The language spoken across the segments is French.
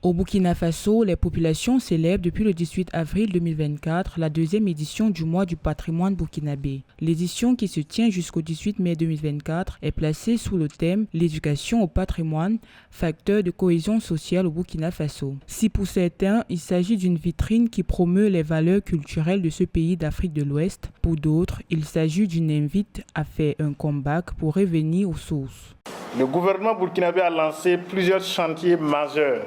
Au Burkina Faso, les populations célèbrent depuis le 18 avril 2024 la deuxième édition du mois du patrimoine burkinabé. L'édition qui se tient jusqu'au 18 mai 2024 est placée sous le thème « L'éducation au patrimoine, facteur de cohésion sociale au Burkina Faso ». Si pour certains, il s'agit d'une vitrine qui promeut les valeurs culturelles de ce pays d'Afrique de l'Ouest, pour d'autres, il s'agit d'une invite à faire un comeback pour revenir aux sources. Le gouvernement burkinabé a lancé plusieurs chantiers majeurs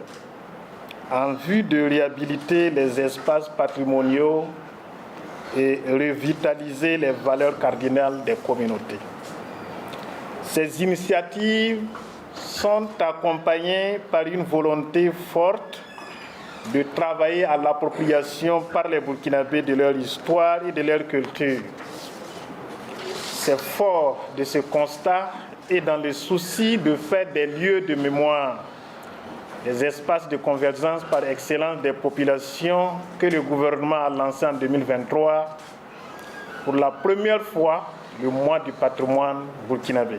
en vue de réhabiliter les espaces patrimoniaux et revitaliser les valeurs cardinales des communautés. Ces initiatives sont accompagnées par une volonté forte de travailler à l'appropriation par les Burkinabés de leur histoire et de leur culture. C'est fort de ce constat et dans le souci de faire des lieux de mémoire, des espaces de convergence par excellence des populations que le gouvernement a lancé en 2023 pour la première fois le mois du patrimoine burkinabé.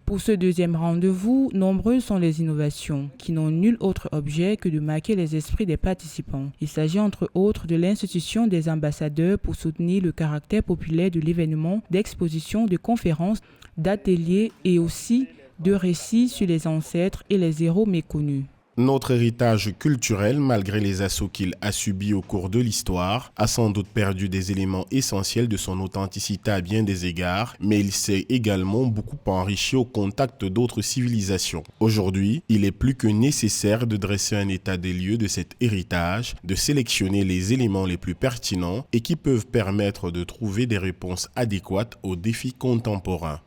Pour ce deuxième rendez-vous, nombreuses sont les innovations qui n'ont nul autre objet que de marquer les esprits des participants. Il s'agit entre autres de l'institution des ambassadeurs pour soutenir le caractère populaire de l'événement, d'expositions, de conférences, d'ateliers et aussi de récits sur les ancêtres et les héros méconnus. Notre héritage culturel, malgré les assauts qu'il a subis au cours de l'histoire, a sans doute perdu des éléments essentiels de son authenticité à bien des égards, mais il s'est également beaucoup enrichi au contact d'autres civilisations. Aujourd'hui, il est plus que nécessaire de dresser un état des lieux de cet héritage, de sélectionner les éléments les plus pertinents et qui peuvent permettre de trouver des réponses adéquates aux défis contemporains.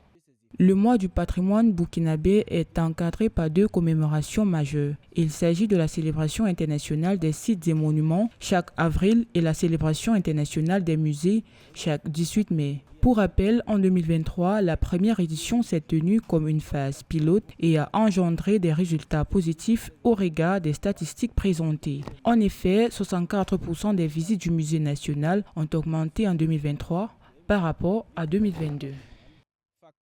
Le mois du patrimoine burkinabé est encadré par deux commémorations majeures. Il s'agit de la célébration internationale des sites et monuments chaque avril et la célébration internationale des musées chaque 18 mai. Pour rappel, en 2023, la première édition s'est tenue comme une phase pilote et a engendré des résultats positifs au regard des statistiques présentées. En effet, 64% des visites du musée national ont augmenté en 2023 par rapport à 2022.